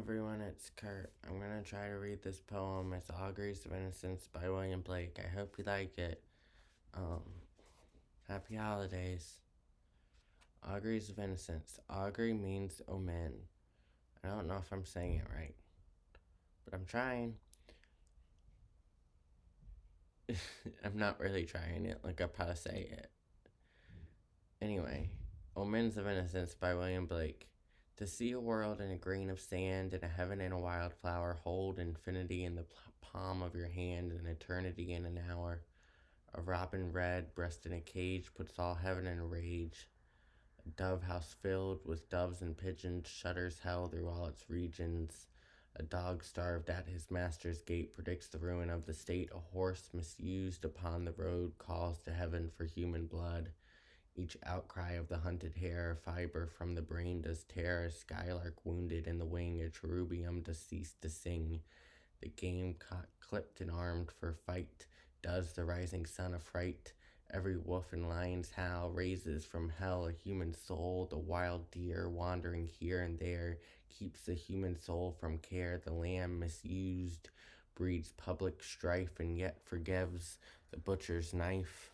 everyone, it's Kurt. I'm gonna try to read this poem. It's Auguries of Innocence by William Blake. I hope you like it. Happy holidays. Auguries of Innocence. Augury means omen. I don't know if I'm saying it right, but I'm trying. I'm not really trying it. Look up how to say it. Anyway, Omens of Innocence by William Blake. To see a world in a grain of sand and a heaven in a wildflower, hold infinity in the palm of your hand and eternity in an hour. A robin red, breast in a cage, puts all heaven in a rage. A dove house filled with doves and pigeons shudders hell through all its regions. A dog starved at his master's gate predicts the ruin of the state. A horse misused upon the road calls to heaven for human blood. Each outcry of the hunted hare, fiber from the brain does tear. A skylark wounded in the wing, a cherubium does cease to sing. The game caught clipped and armed for fight does the rising sun affright. Every wolf and lion's howl raises from hell a human soul. The wild deer wandering here and there keeps the human soul from care. The lamb misused breeds public strife and yet forgives the butcher's knife.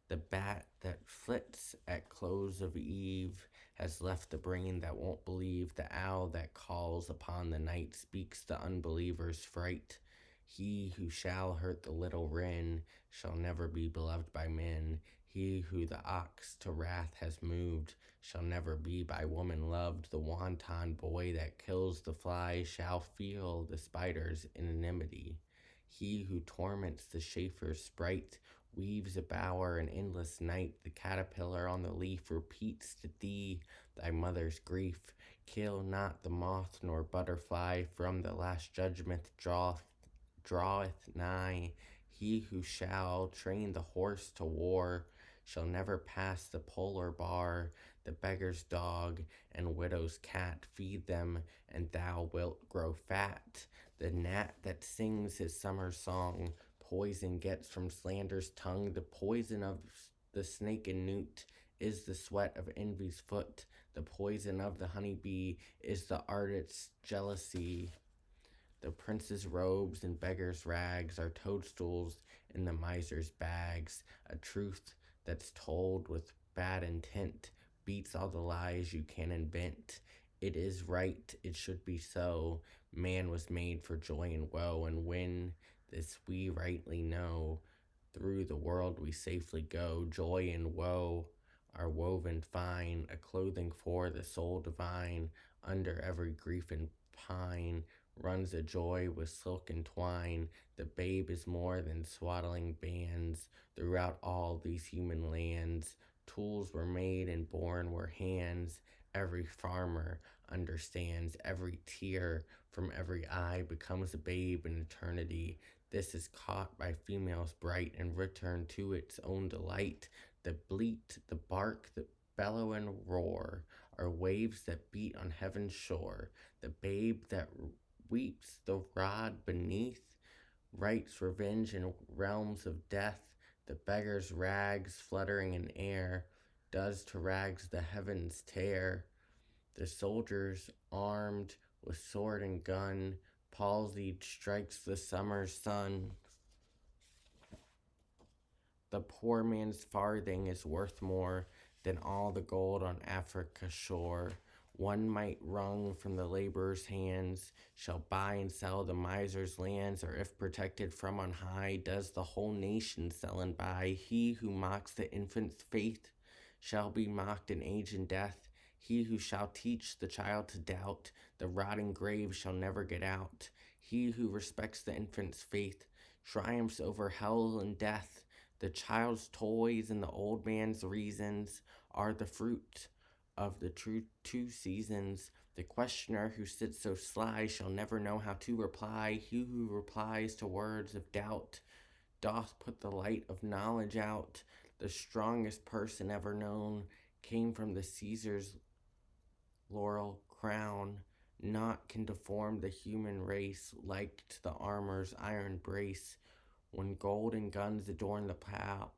The bat that flits at close of eve has left the brain that won't believe. The owl that calls upon the night speaks the unbeliever's fright. He who shall hurt the little wren shall never be beloved by men. He who the ox to wrath has moved shall never be by woman loved. The wanton boy that kills the fly shall feel the spider's inimity. He who torments the Schaefer's sprite weaves a bower in endless night. The caterpillar on the leaf repeats to thee thy mother's grief. Kill not the moth nor butterfly, from the last judgment draweth nigh. He who shall train the horse to war shall never pass the polar bar. The beggar's dog and widow's cat feed them, and thou wilt grow fat. The gnat that sings his summer song poison gets from slander's tongue. The poison of the snake and newt is the sweat of envy's foot. The poison of the honeybee is the artist's jealousy. The prince's robes and beggar's rags are toadstools in the miser's bags. A truth that's told with bad intent beats all the lies you can invent. It is right, it should be so. Man was made for joy and woe, and when this we rightly know, through the world we safely go. Joy and woe are woven fine, a clothing for the soul divine. Under every grief and pine runs a joy with silk and twine. The babe is more than swaddling bands throughout all these human lands. Tools were made and born were hands. Every farmer understands. Every tear from every eye becomes a babe in eternity. This is caught by females bright and returned to its own delight. The bleat, the bark, the bellow and roar are waves that beat on heaven's shore. The babe that weeps the rod beneath writes revenge in realms of death. The beggar's rags fluttering in air does to rags the heavens tear. The soldiers armed with sword and gun palsied strikes the summer's sun. The poor man's farthing is worth more than all the gold on Africa's shore. One mite wrung from the laborer's hands shall buy and sell the miser's lands, or if protected from on high, does the whole nation sell and buy. He who mocks the infant's faith shall be mocked in age and death. He who shall teach the child to doubt, the rotting grave shall never get out. He who respects the infant's faith triumphs over hell and death. The child's toys and the old man's reasons are the fruit of the true two seasons. The questioner who sits so sly shall never know how to reply. He who replies to words of doubt doth put the light of knowledge out. The strongest person ever known came from the Caesar's laurel crown. Naught can deform the human race like to the armor's iron brace. When gold and guns adorn the plow,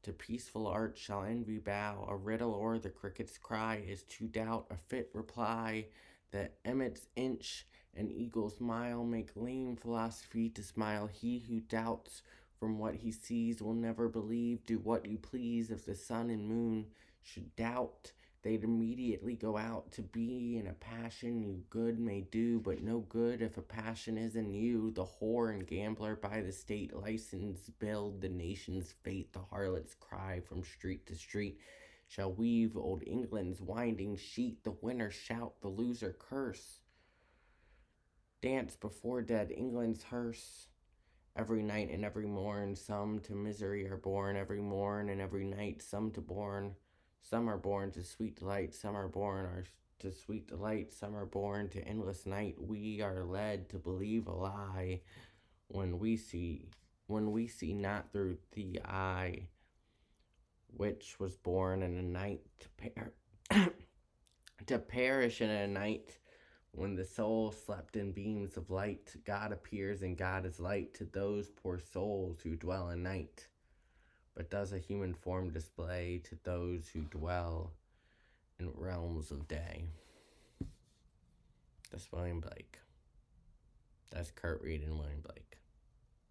To peaceful art shall envy bow, a riddle or the cricket's cry is to doubt a fit reply. The emmet's inch and eagle's mile make lame philosophy to smile. He who doubts from what he sees will never believe. Do what you please. If the sun and moon should doubt, they'd immediately go out. To be in a passion you good may do, but no good if a passion is in you. The whore and gambler by the state license build the nation's fate. The harlot's cry from street to street shall weave old England's winding sheet. The winner shout, the loser curse. Dance before dead England's hearse. Every night and every morn, some to misery are born. Every morn and every night, some to born. Some are born to sweet delight, some are born to sweet delight, some are born to endless night. We are led to believe a lie when we see not through the eye, which was born in a night to perish in a night. When the soul slept in beams of light, God appears and God is light to those poor souls who dwell in night. But does a human form display to those who dwell in realms of day? That's William Blake. That's Kurt Reed and William Blake.